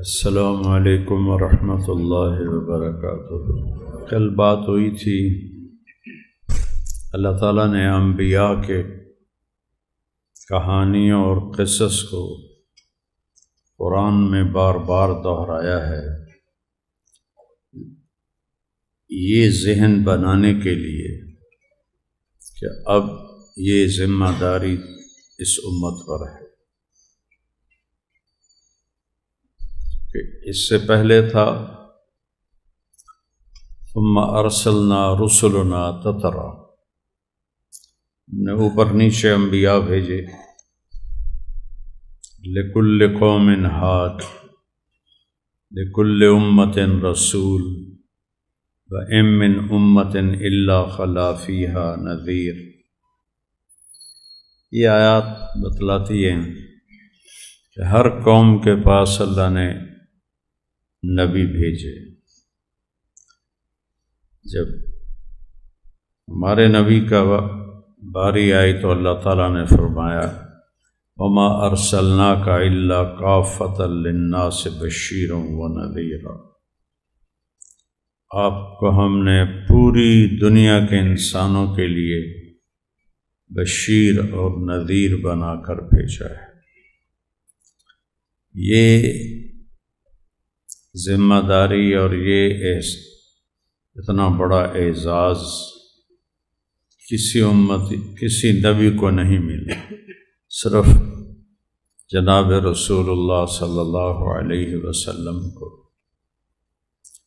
السلام علیکم ورحمۃ اللہ وبرکاتہ۔ کل بات ہوئی تھی اللہ تعالیٰ نے انبیاء کے کہانیوں اور قصص کو قرآن میں بار بار دہرایا ہے، یہ ذہن بنانے کے لیے کہ اب یہ ذمہ داری اس امت پر ہے کہ اس سے پہلے تھا ثم ارسلنا رسلنا تترا، ہم نے اوپر نیچے انبیاء بھیجے، لکل قوم ہاد لکل امت رسول وَإِن مِّنْ أُمَّةٍ إِلَّا خَلَا فِيهَا نَذِيرٌ۔ یہ آیات بتلاتی ہیں کہ ہر قوم کے پاس اللہ نے نبی بھیجے۔ جب ہمارے نبی کا باری آئی تو اللہ تعالیٰ نے فرمایا وَمَا أَرْسَلْنَاكَ إِلَّا كَافَّةً لِلنَّاسِ بَشِيرًا وَنَذِيرًا، آپ کو ہم نے پوری دنیا کے انسانوں کے لیے بشیر اور نذیر بنا کر بھیجا ہے۔ یہ ذمہ داری اور یہ اتنا بڑا اعزاز کسی نبی کو نہیں ملا، صرف جناب رسول اللہ صلی اللہ علیہ وسلم کو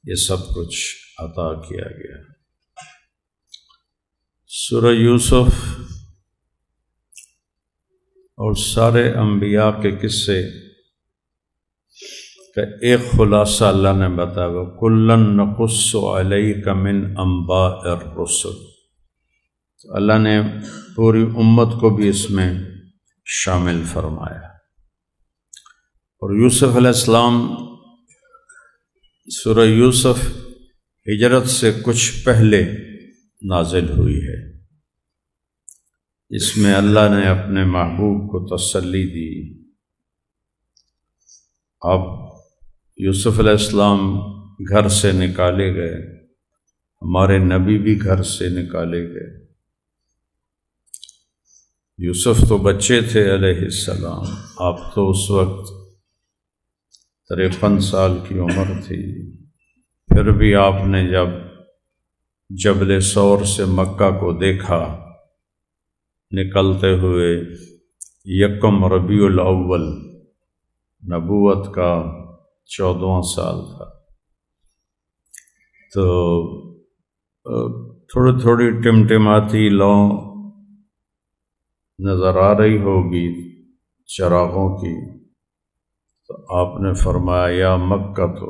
یہ سب کچھ عطا کیا گیا۔ سورہ یوسف اور سارے انبیاء کے قصے کا ایک خلاصہ اللہ نے بتایا، کُلًّا نَقُصُّ عَلَيْكَ مِنْ أَنْبَاءِ الرُّسُلِ، تو اللہ نے پوری امت کو بھی اس میں شامل فرمایا۔ اور یوسف علیہ السلام، سورہ یوسف ہجرت سے کچھ پہلے نازل ہوئی ہے، اس میں اللہ نے اپنے محبوب کو تسلی دی۔ اب یوسف علیہ السلام گھر سے نکالے گئے، ہمارے نبی بھی گھر سے نکالے گئے۔ یوسف تو بچے تھے علیہ السلام، آپ تو اس وقت 53 سال کی عمر تھی، پھر بھی آپ نے جب جبل ثور سے مکہ کو دیکھا نکلتے ہوئے، یکم ربیع الاول نبوت کا 14واں سال تھا، تو تھوڑی تھوڑی ٹمٹماتی لو نظر آ رہی ہوگی چراغوں کی، تو آپ نے فرمایا یا مکہ تو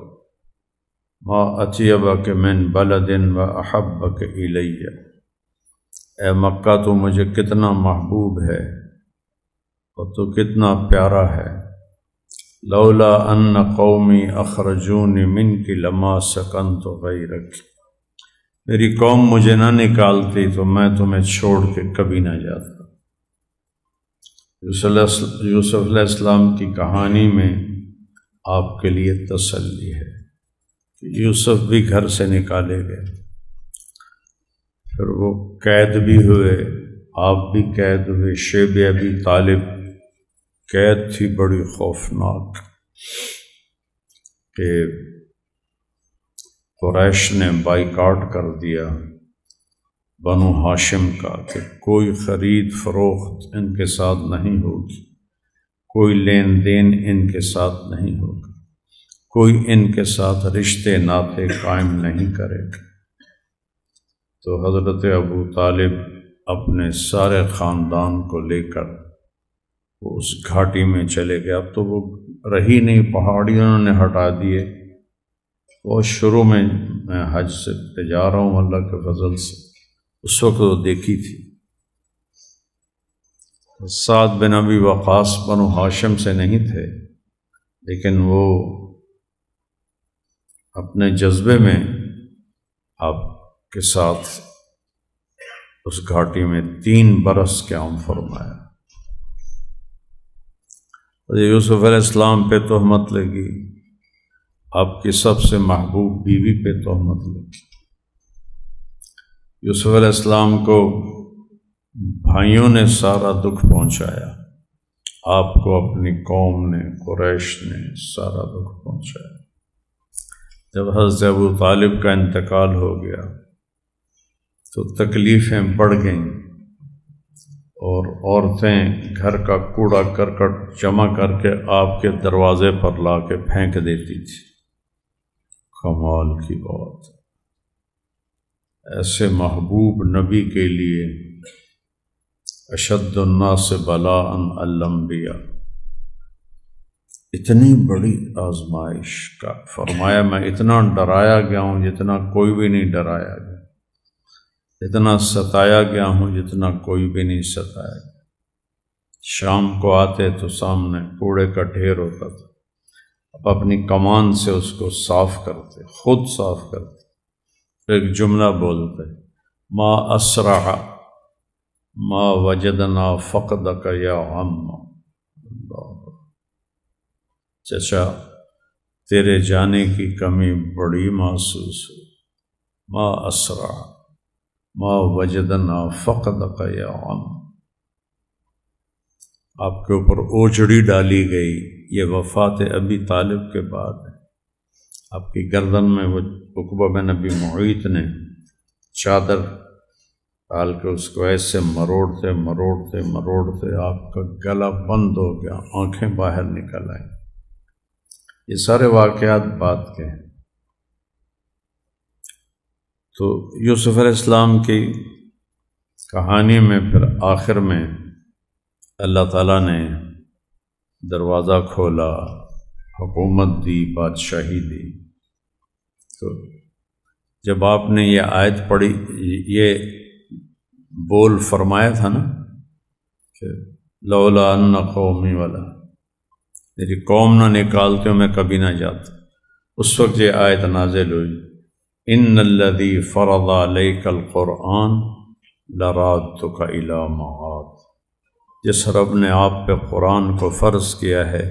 ما اطیبک من بلد و احبک الی، اے مکہ تو مجھے کتنا محبوب ہے اور تو کتنا پیارا ہے، لولا ان قومی اخرجونی منک لما سکنت غیرک، میری قوم مجھے نہ نکالتی تو میں تمہیں چھوڑ کے کبھی نہ جاتا۔ یوسف علیہ السلام کی کہانی میں آپ کے لیے تسلی ہے کہ یوسف بھی گھر سے نکالے گئے، پھر وہ قید بھی ہوئے، آپ بھی قید ہوئے، شیب ابی طالب قید تھی بڑی خوفناک کہ قریش نے بائیکاٹ کر دیا بنو ہاشم کا کہ کوئی خرید فروخت ان کے ساتھ نہیں ہوگی، کوئی لین دین ان کے ساتھ نہیں ہوگا، کوئی ان کے ساتھ رشتے ناطے قائم نہیں کرے گا۔ تو حضرت ابو طالب اپنے سارے خاندان کو لے کر وہ اس گھاٹی میں چلے گئے۔ اب تو وہ رہی نہیں، پہاڑیوں نے ہٹا دیے۔ وہ شروع میں حج سے جا رہا ہوں اللہ کے فضل سے، اس وقت وہ دیکھی تھی۔ سعد بن ابی وقاص بنو ہاشم سے نہیں تھے، لیکن وہ اپنے جذبے میں آپ کے ساتھ اس گھاٹی میں 3 برس قیام فرمایا۔ یوسف علیہ السلام پہ تہمت لگی، آپ کی سب سے محبوب بیوی پہ تہمت لگی۔ یوسف علیہ السلام کو بھائیوں نے سارا دکھ پہنچایا، آپ کو اپنی قوم نے، قریش نے سارا دکھ پہنچایا۔ جب حضرت ابو طالب کا انتقال ہو گیا تو تکلیفیں بڑھ گئیں، اور عورتیں گھر کا کوڑا کرکٹ جمع کر کے آپ کے دروازے پر لا کے پھینک دیتی تھی۔ کمال کی بات، ایسے محبوب نبی کے لیے اشد الناس بلاء الانبیاء، اتنی بڑی آزمائش کا فرمایا میں اتنا ڈرایا گیا ہوں جتنا کوئی بھی نہیں ڈرایا گیا، اتنا ستایا گیا ہوں جتنا کوئی بھی نہیں ستایا گیا۔ شام کو آتے تو سامنے کوڑے کا ڈھیر ہوتا تھا، اب اپنی کمان سے اس کو صاف کرتے، خود صاف کرتے، ایک جملہ بولتے، ما اسرع ما وجدنا فقدک یا عم، چچا تیرے جانے کی کمی بڑی محسوس ہوئی، ما اسرع ما وجدنا فقدک یا عم، آپ کے اوپر اوجڑی ڈالی گئی۔ یہ وفات ابی طالب کے بعد ہے، آپ کی گردن میں وہ عقبہ بن ابی معیط نے چادر ڈال کے اس کو ایسے مروڑتے مروڑتے مروڑتے آپ کا گلا بند ہو گیا، آنکھیں باہر نکل آئیں۔ یہ سارے واقعات بات کے ہیں۔ تو یوسف علیہ السلام کی کہانی میں پھر آخر میں اللہ تعالیٰ نے دروازہ کھولا، حکومت دی، بادشاہی دی۔ تو جب آپ نے یہ آیت پڑھی، یہ بول فرمایا تھا نا کہ لولا ان قومی والا، میری قوم نہ نکالتے ہو میں کبھی نہ جاتا، اس وقت یہ آیت نازل ہوئی، ان الذی فرض علیک القرآن لرادتک الی معاد، جس رب نے آپ پہ قرآن کو فرض کیا ہے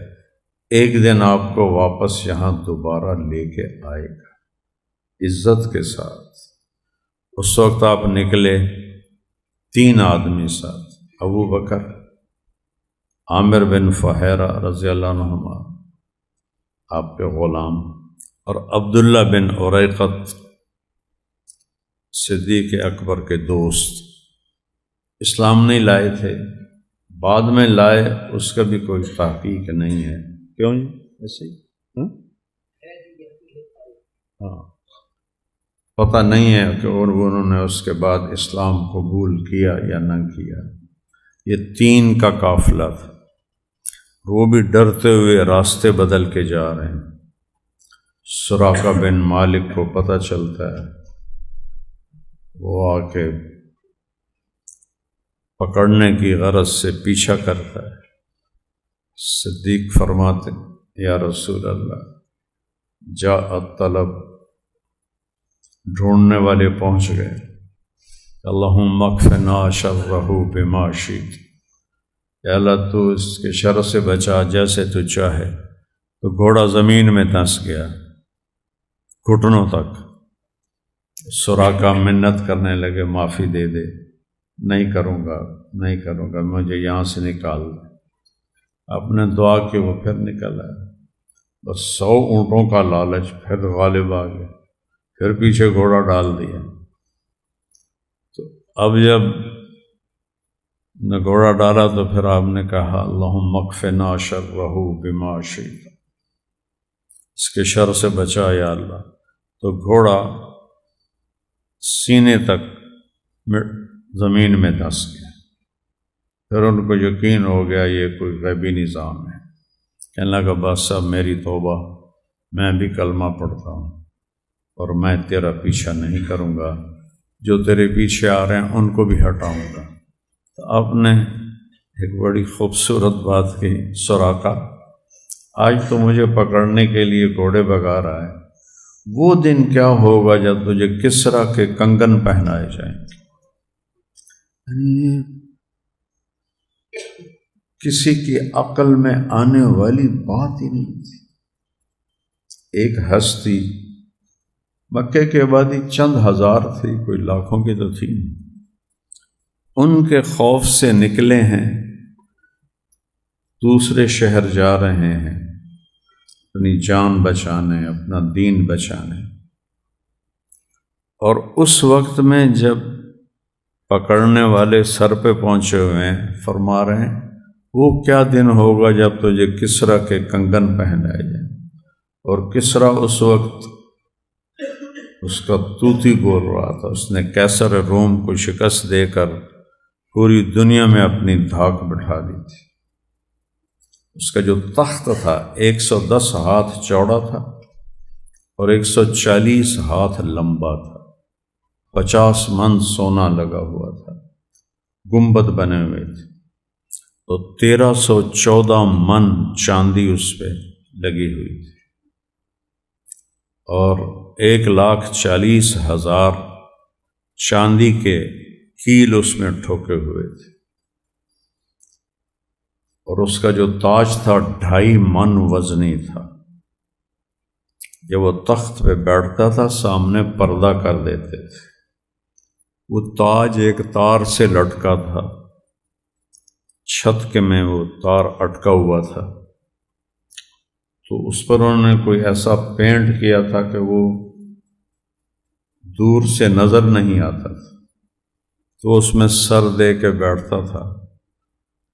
ایک دن آپ کو واپس یہاں دوبارہ لے کے آئے گا عزت کے ساتھ۔ اس وقت آپ نکلے 3 آدمی ساتھ، ابو بکر، عامر بن فہیرہ رضی اللہ عنہما آپ کے غلام، اور عبداللہ بن اریقط صدیق اکبر کے دوست، اسلام نہیں لائے تھے، بعد میں لائے، اس کا بھی کوئی تحقیق نہیں ہے۔ کیوں جی ایسے ہی؟ ہاں، پتہ نہیں ہے کہ اور انہوں نے اس کے بعد اسلام قبول کیا یا نہ کیا۔ یہ 3 کا قافلہ تھا، وہ بھی ڈرتے ہوئے راستے بدل کے جا رہے ہیں۔ سراقہ بن مالک کو پتہ چلتا ہے، وہ آ کے پکڑنے کی غرض سے پیچھا کرتا ہے۔ صدیق فرماتے یا رسول اللہ، جاء الطلب، ڈھونڈنے والے پہنچ گئے، اللہم اکفنا شرہ بما شئت، یا اللہ تو اس کے شر سے بچا جیسے تو چاہے۔ تو گھوڑا زمین میں دھنس گیا گھٹنوں تک۔ سراقہ منت کرنے لگے، معافی دے دے، نہیں کروں گا نہیں کروں گا، مجھے یہاں سے نکال دے۔ آپ نے دعا کی، وہ پھر نکل آئے، بس 100 اونٹوں کا لالچ پھر غالب آ گیا، پھر پیچھے گھوڑا ڈال دیا۔ تو اب جب نے گھوڑا ڈالا تو پھر آپ نے کہا اللہم اکفنا شرہ بما شئت، اس کے شر سے بچا یا اللہ۔ تو گھوڑا سینے تک زمین میں دھنس گیا۔ پھر ان کو یقین ہو گیا یہ کوئی غیبی نظام ہے۔ کہنے لگا بس صاحب میری توبہ، میں بھی کلمہ پڑھتا ہوں اور میں تیرا پیچھا نہیں کروں گا، جو تیرے پیچھے آ رہے ہیں ان کو بھی ہٹاؤں گا۔ تو آپ نے ایک بڑی خوبصورت بات کی، سراقہ آج تو مجھے پکڑنے کے لیے گھوڑے بگا رہا ہے، وہ دن کیا ہوگا جب تجھے کسریٰ کے کنگن پہنائے جائیں گے۔ کسی کی عقل میں آنے والی بات ہی نہیں تھی۔ ایک ہستی، مکے کی آبادی چند ہزار تھی، کوئی لاکھوں کی تو تھی نہیں، ان کے خوف سے نکلے ہیں، دوسرے شہر جا رہے ہیں اپنی جان بچانے، اپنا دین بچانے، اور اس وقت میں جب پکڑنے والے سر پہ پہنچے ہوئے ہیں، فرما رہے ہیں وہ کیا دن ہوگا جب تجھے کسریٰ کے کنگن پہنائے جائیں، اور کسریٰ اس وقت اس کا طوطی بول رہا تھا، اس نے قیصر روم کو شکست دے کر پوری دنیا میں اپنی دھاک بٹھا دی تھی۔ اس کا جو تخت تھا 110 ہاتھ چوڑا تھا اور 140 ہاتھ لمبا تھا، 50 من سونا لگا ہوا تھا، گنبد بنے ہوئے تھے، تو 1314 من چاندی اس پہ لگی ہوئی تھی، اور 1,40,000 چاندی کے کیل اس میں ٹھوکے ہوئے تھے، اور اس کا جو تاج تھا 2.5 من وزنی تھا۔ جب وہ تخت پہ بیٹھتا تھا سامنے پردہ کر دیتے تھے، وہ تاج ایک تار سے لٹکا تھا، چھت کے میں وہ تار اٹکا ہوا تھا، تو اس پر انہوں نے کوئی ایسا پینٹ کیا تھا کہ وہ دور سے نظر نہیں آتا تھا، تو اس میں سر دے کے بیٹھتا تھا،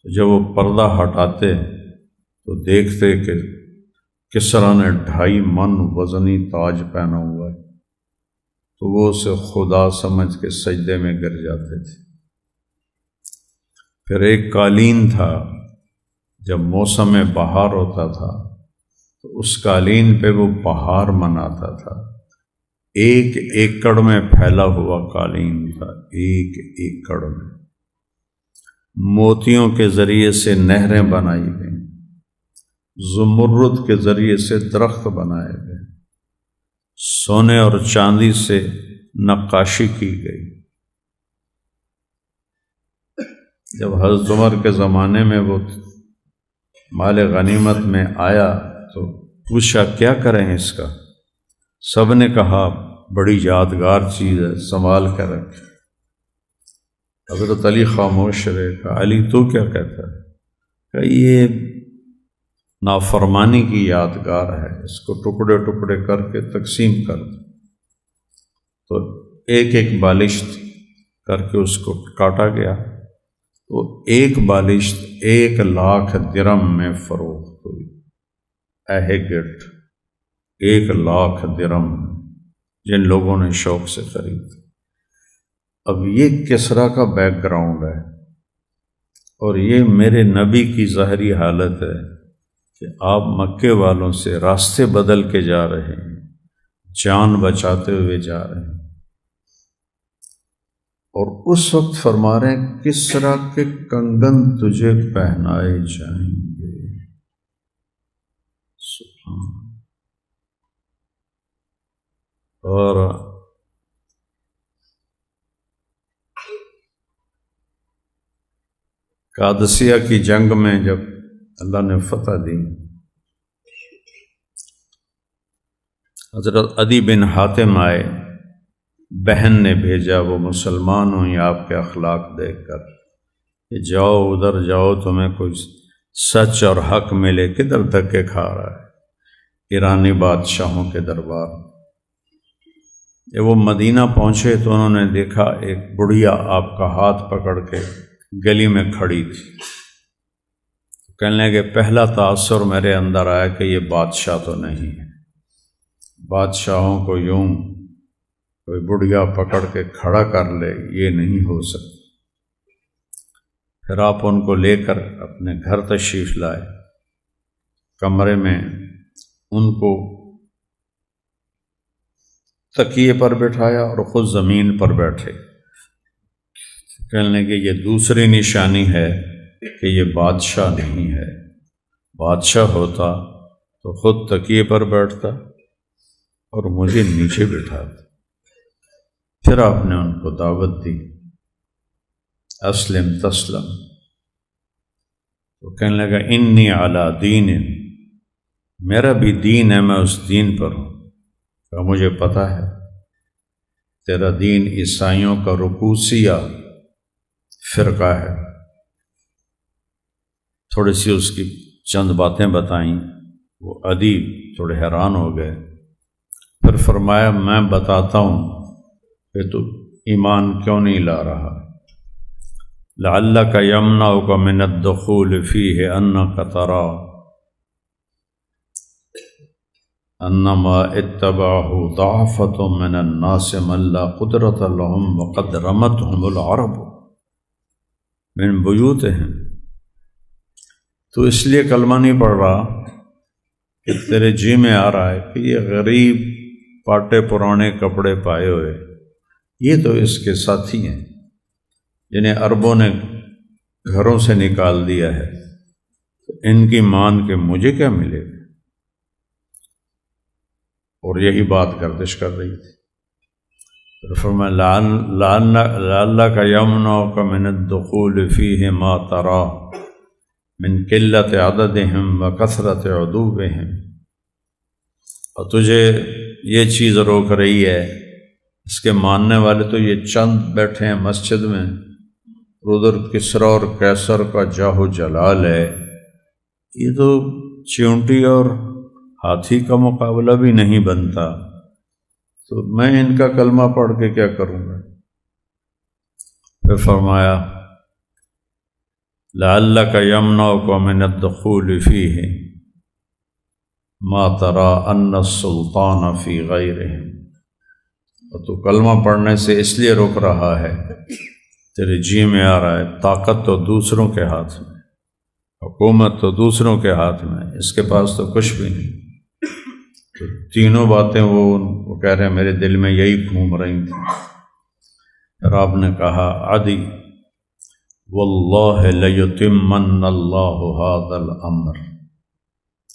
جب وہ پردہ ہٹاتے تو دیکھتے کہ کسریٰ نے 2.5 من وزنی تاج پہنا ہوا ہے، تو وہ اسے خدا سمجھ کے سجدے میں گر جاتے تھے۔ پھر ایک قالین تھا، جب موسم بہار ہوتا تھا تو اس قالین پہ وہ بہار مناتا تھا، 1 ایکڑ میں پھیلا ہوا قالین تھا، 1 ایکڑ میں، موتیوں کے ذریعے سے نہریں بنائی گئیں، زمرد کے ذریعے سے درخت بنائے گئے، سونے اور چاندی سے نقاشی کی گئی۔ جب حضرت عمر کے زمانے میں وہ مال غنیمت میں آیا تو پوچھا کیا کریں اس کا؟ سب نے کہا بڑی یادگار چیز ہے، سنبھال کر رکھیں۔ حضرت علی خاموش رہے، کہا علی تو کیا کہتا ہے؟ کہ یہ نافرمانی کی یادگار ہے، اس کو ٹکڑے ٹکڑے کر کے تقسیم کر دو۔ تو ایک ایک بالشت کر کے اس کو کاٹا گیا، تو 1 بالشت 1,00,000 درم میں فروخت ہوئی، گٹ 1,00,000 درم، جن لوگوں نے شوق سے خرید۔ اب یہ کسریٰ کا بیک گراؤنڈ ہے، اور یہ میرے نبی کی ظاہری حالت ہے کہ آپ مکے والوں سے راستے بدل کے جا رہے ہیں، جان بچاتے ہوئے جا رہے ہیں، اور اس وقت فرما رہے ہیں کسریٰ کے کنگن تجھے پہنائے جائیں گے۔ سبحان۔ اور قادسیہ کی جنگ میں جب اللہ نے فتح دی، حضرت عدی بن حاتم آئے، بہن نے بھیجا، وہ مسلمان ہوئی آپ کے اخلاق دیکھ کر کہ جاؤ ادھر جاؤ، تمہیں کوئی سچ اور حق ملے، کدھر دھکے کھا رہا ہے ایرانی بادشاہوں کے دربار۔ جب وہ مدینہ پہنچے تو انہوں نے دیکھا ایک بڑھیا آپ کا ہاتھ پکڑ کے گلی میں کھڑی تھی، کہنے لگے پہلا تاثر میرے اندر آیا کہ یہ بادشاہ تو نہیں ہے، بادشاہوں کو یوں کوئی بڑھیا پکڑ کے کھڑا کر لے یہ نہیں ہو سکتا۔ پھر آپ ان کو لے کر اپنے گھر تشریف لائے، کمرے میں ان کو تکیے پر بٹھایا اور خود زمین پر بیٹھے، کہنے لگے یہ دوسری نشانی ہے کہ یہ بادشاہ نہیں ہے، بادشاہ ہوتا تو خود تکیے پر بیٹھتا اور مجھے نیچے بٹھاتا۔ پھر آپ نے ان کو دعوت دی، اسلم تسلم۔ تو کہنے لگا انی علی دین، میرا بھی دین ہے، میں اس دین پر ہوں۔ کہ مجھے پتہ ہے تیرا دین عیسائیوں کا رکوسیہ فرقہ ہے۔ تھوڑی سی اس کی چند باتیں بتائیں، وہ عدی تھوڑے حیران ہو گئے۔ پھر فرمایا میں بتاتا ہوں کہ تو ایمان کیوں نہیں لا رہا۔ لعلک یمنعک من الدخول فیہ انک تری انما اتبعہ ضعفۃ من الناس من لا قدرۃ لهم وقد رمتهم العرب من بیوتہم۔ تو اس لیے کلمہ نہیں پڑھ رہا کہ تیرے جی میں آ رہا ہے کہ یہ غریب پاٹے پرانے کپڑے پائے ہوئے یہ تو اس کے ساتھی ہیں جنہیں عربوں نے گھروں سے نکال دیا ہے، تو ان کی مان کے مجھے کیا ملے گا؟ اور یہی بات گردش کر رہی تھی۔ پھر فرمایا لعلک یمنعک من الدخول فیہ ما تری من قلت عددہم وکثرت عدوہم، اور تجھے یہ چیز روک رہی ہے، اس کے ماننے والے تو یہ چند بیٹھے ہیں مسجد میں، ادھر کسریٰ اور قیصر کا جاہ و جلال ہے، یہ تو چیونٹی اور ہاتھی کا مقابلہ بھی نہیں بنتا، تو میں ان کا کلمہ پڑھ کے کیا کروں گا؟ پھر فرمایا لعلک یمنعک من الدخول فیہ ما تری ان السلطان فی غیرہم، اور تو کلمہ پڑھنے سے اس لیے روک رہا ہے، تیرے جی میں آ رہا ہے طاقت تو دوسروں کے ہاتھ میں، حکومت تو دوسروں کے ہاتھ میں، اس کے پاس تو کچھ بھی نہیں۔ تو تینوں باتیں وہ کہہ رہے ہیں میرے دل میں یہی گھوم رہی تھیں۔ پھر آپ نے کہا عدی واللہ لیتمن اللہ ھذا الامر،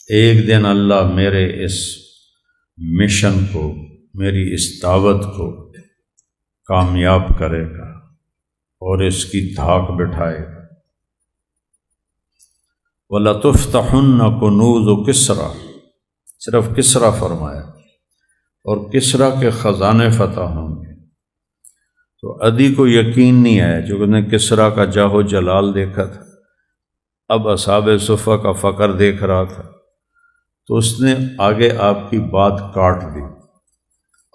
ایک دن اللہ میرے اس مشن کو، میری اس دعوت کو کامیاب کرے گا اور اس کی دھاک بٹھائے گا۔ وَلَتُفْتَحُنَّ كُنُوزُ کسریٰ، صرف کسریٰ فرمایا، اور کسریٰ کے خزانے فتح ہوں گے۔ تو عدی کو یقین نہیں آیا، جو نے کسریٰ کا جاہ و جلال دیکھا تھا، اب اصحاب صفہ کا فقر دیکھ رہا تھا، تو اس نے آگے آپ کی بات کاٹ دی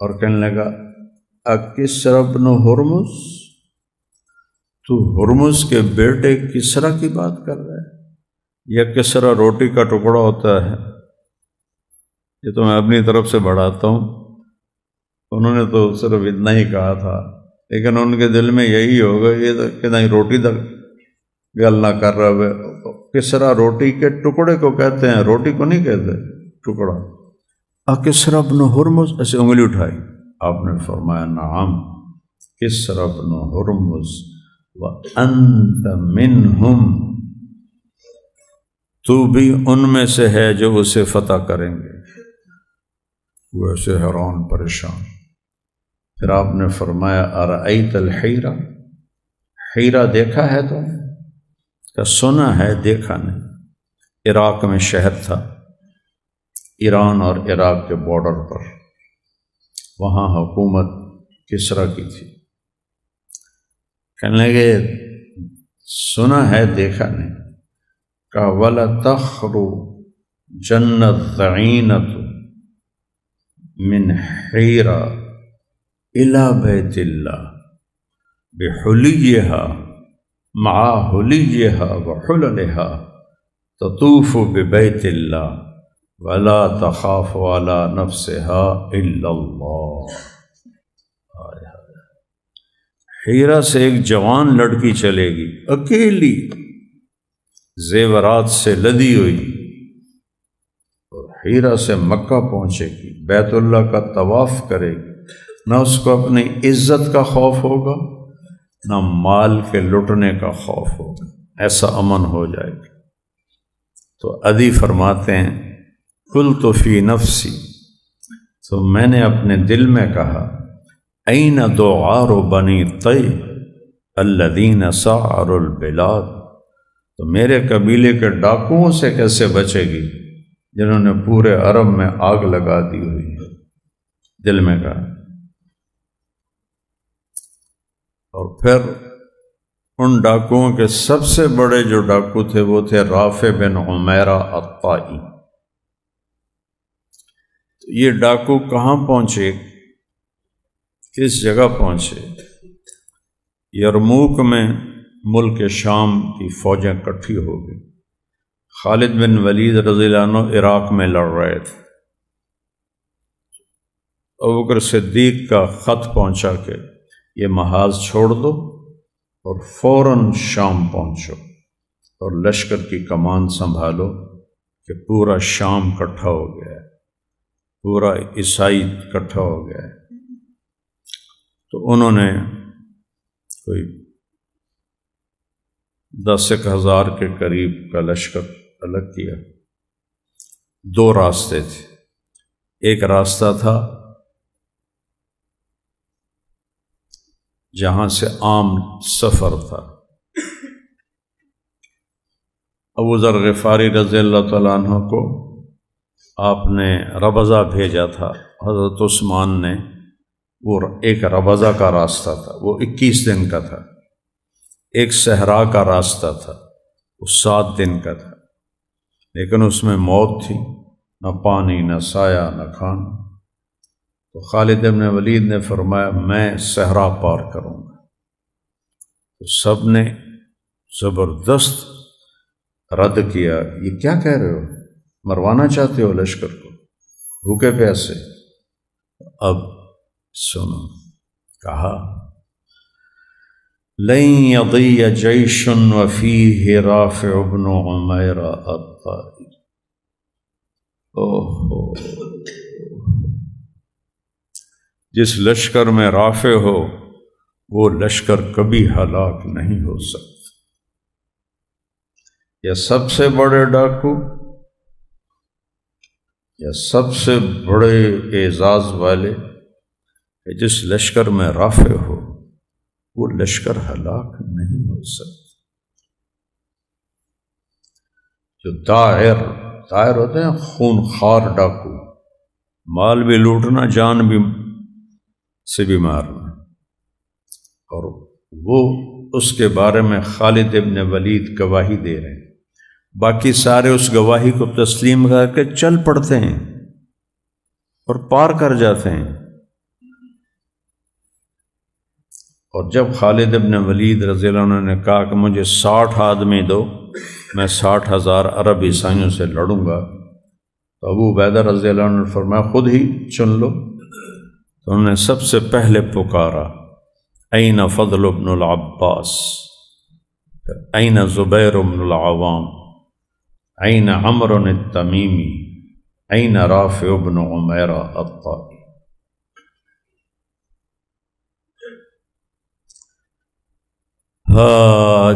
اور کہنے لگا اکسریٰ بن ہرمز، تو ہرمز کے بیٹے کسریٰ کی بات کر رہا ہے؟ یا کسریٰ روٹی کا ٹکڑا ہوتا ہے؟ یہ تو میں اپنی طرف سے بڑھاتا ہوں، انہوں نے تو صرف اتنا ہی کہا تھا، لیکن ان کے دل میں یہی ہوگا یہ تو کہ نہیں روٹی تک گل نہ کر رہا ہے۔ کسریٰ روٹی کے ٹکڑے کو کہتے ہیں، روٹی کو نہیں کہتے ٹکڑا۔ اکسریٰ بن ہرمز، ایسے انگلی اٹھائی، آپ نے فرمایا نعم کسریٰ بن ہرمز وَأَنْتَ مِنْهُمْ، تو بھی ان میں سے ہے جو اسے فتح کریں گے۔ وہ ایسے حیران پریشان۔ پھر آپ نے فرمایا ارأیت الحیرہ، حیرہ دیکھا ہے تو؟ کہ سنا ہے، دیکھا نہیں۔ عراق میں شہر تھا، ایران اور عراق کے بارڈر پر، وہاں حکومت کسریٰ کی تھی۔ کہنے لگے سنا ہے دیکھا نہیں۔ کہ وَلَتَخْرُجَنَّ الظَّعِینَةُ مِنْ حِیرَةَ إِلَى بَیْتِ اللَّهِ بِحُلِیِّهَا مَعَ حُلِیِّهَا وَحُلَلِهَا تَطُوفُ بِبَیْتِ اللَّهِ وَلَا تَخَافُ عَلَى نَفْسِهَا إِلَّا اللَّهُ۔ حیرہ سے ایک جوان لڑکی چلے گی اکیلی، زیورات سے لدی ہوئی، اور حیرہ سے مکہ پہنچے گی، بیت اللہ کا طواف کرے گی، نہ اس کو اپنی عزت کا خوف ہوگا، نہ مال کے لٹنے کا خوف ہوگا، ایسا امن ہو جائے گا۔ تو عدی فرماتے ہیں قلت فی نفسی، تو میں نے اپنے دل میں کہا این دعار بنی طی الذین سعروا البلاد، تو میرے قبیلے کے ڈاکوؤں سے کیسے بچے گی جنہوں نے پورے عرب میں آگ لگا دی ہوئی ہے، دل میں کہا۔ اور پھر ان ڈاکوؤں کے سب سے بڑے جو ڈاکو تھے وہ تھے رافع بن عمیرہ الطائی۔ یہ ڈاکو کہاں پہنچے، کس جگہ پہنچے؟ یرموک میں ملک شام کی فوجیں اکٹھی ہو گئی۔ خالد بن ولید رضی اللہ عنہ عراق میں لڑ رہے تھے۔ ابوبکر صدیق کا خط پہنچا کہ یہ محاذ چھوڑ دو اور فوراً شام پہنچو اور لشکر کی کمان سنبھالو کہ پورا شام اکٹھا ہو گیا ہے، پورا عیسائی اکٹھا ہو گیا ہے۔ تو انہوں نے کوئی 10,000 کے قریب کا لشکر الگ کیا۔ دو راستے تھے، ایک راستہ تھا جہاں سے عام سفر تھا۔ ابو ذر غفاری رضی اللہ تعالیٰ عنہ کو آپ نے ربضہ بھیجا تھا، حضرت عثمان نے، وہ ایک ربضہ کا راستہ تھا، وہ 21 دن کا تھا۔ ایک صحرا کا راستہ تھا، وہ 7 دن کا تھا، لیکن اس میں موت تھی، نہ پانی، نہ سایہ، نہ کھانا۔ تو خالد بن ولید نے فرمایا میں صحرا پار کروں گا۔ تو سب نے زبردست رد کیا، یہ کیا کہہ رہے ہو، مروانا چاہتے ہو لشکر کو بھوکے پیاسے؟ اب سنو، کہا لن یضیع جیش وفیہ رافع بن عمیرہ الطائی۔ جس لشکر میں رافع ہو وہ لشکر کبھی ہلاک نہیں ہو سکتا۔ یا سب سے بڑے ڈاکو یا سب سے بڑے اعزاز والے، جس لشکر میں رافع ہو وہ لشکر ہلاک نہیں ہو سکتا۔ جو دائر ہوتے ہیں خون خوار ڈاکو، مال بھی لوٹنا، جان بھی سے بھی مارنا، اور وہ اس کے بارے میں خالد ابن ولید گواہی دے رہے ہیں۔ باقی سارے اس گواہی کو تسلیم کر کے چل پڑتے ہیں اور پار کر جاتے ہیں۔ اور جب خالد ابن ولید رضی اللہ عنہ نے کہا کہ مجھے 60 آدمی دو، میں 60,000 عرب عیسائیوں سے لڑوں گا، تو ابو عبیدہ رضی اللہ عنہ نے فرمایا خود ہی چن لو۔ تو انہوں نے سب سے پہلے پکارا این فضل بن العباس، این زبیر بن العوام، این عمرو التمیمی، این رافع بن عمیرہ الطائی۔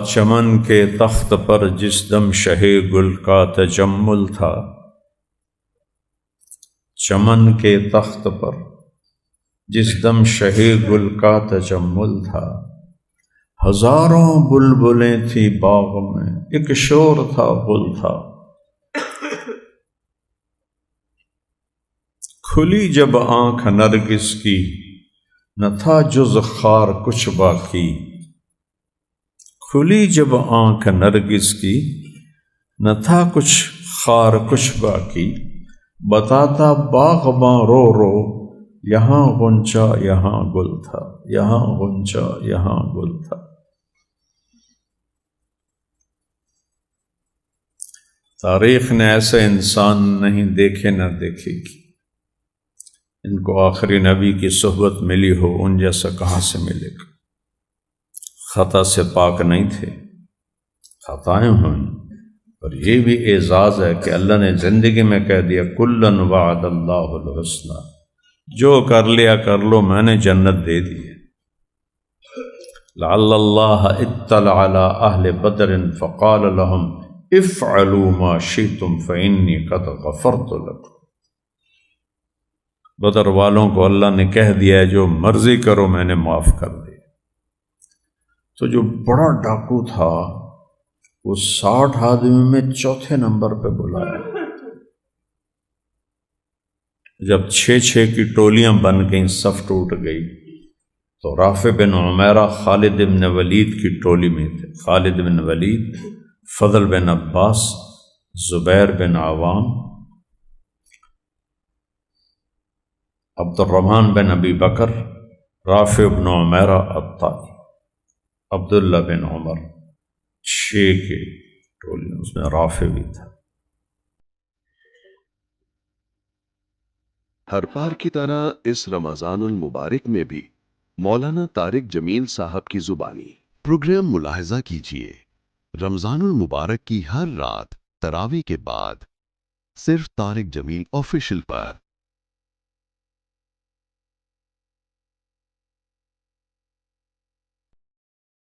چمن کے تخت پر جس دم شہ گل کا تجمل تھا، چمن کے تخت پر جس دم شہ گل کا تجمل تھا، ہزاروں بلبلیں تھی باغ میں، ایک شور تھا گل تھا۔ کھلی جب آنکھ نرگس کی، نہ تھا جز خار کچھ باقی۔ کھلی جب آنکھ نرگس کی، نہ تھا کچھ خار کچھ باقی۔ بتاتا باغباں رو رو، یہاں غنچہ یہاں گل تھا، یہاں غنچہ یہاں گل تھا۔ تاریخ نے ایسے انسان نہیں دیکھے نہ دیکھے گی، ان کو آخری نبی کی صحبت ملی ہو، ان جیسا کہاں سے ملے گا؟ خطا سے پاک نہیں تھے، خطائیں ہوئیں، اور یہ بھی اعزاز ہے کہ اللہ نے زندگی میں کہہ دیا کلن وعد اللہ الحسنی، جو کر لیا کر لو، میں نے جنت دے دی ہے۔ لعل اللہ اطلع علی اہل بدر فقال لهم افعلوا ما شئتم فانی قد غفرت لکم۔ بدر والوں کو اللہ نے کہہ دیا ہے جو مرضی کرو میں نے معاف کر دیا۔ تو جو بڑا ڈاکو تھا وہ 60 آدمی میں چوتھے نمبر پہ بلایا، جب 6 کی ٹولیاں بن گئیں، صف ٹوٹ گئی، تو رافع بن عمیرہ خالد بن ولید کی ٹولی میں تھے۔ خالد بن ولید، فضل بن عباس، زبیر بن عوام، عبد الرحمن بن ابی بکر، رافع بن عمیرہ الطائی، عبداللہ بن عمر، 6 کی ٹولی، اس میں رافع بھی تھا۔ ہر بار کی طرح اس رمضان المبارک میں بھی مولانا طارق جمیل صاحب کی زبانی پروگرام ملاحظہ کیجیے۔ رمضان المبارک کی ہر رات تراویح کے بعد صرف طارق جمیل آفیشل پر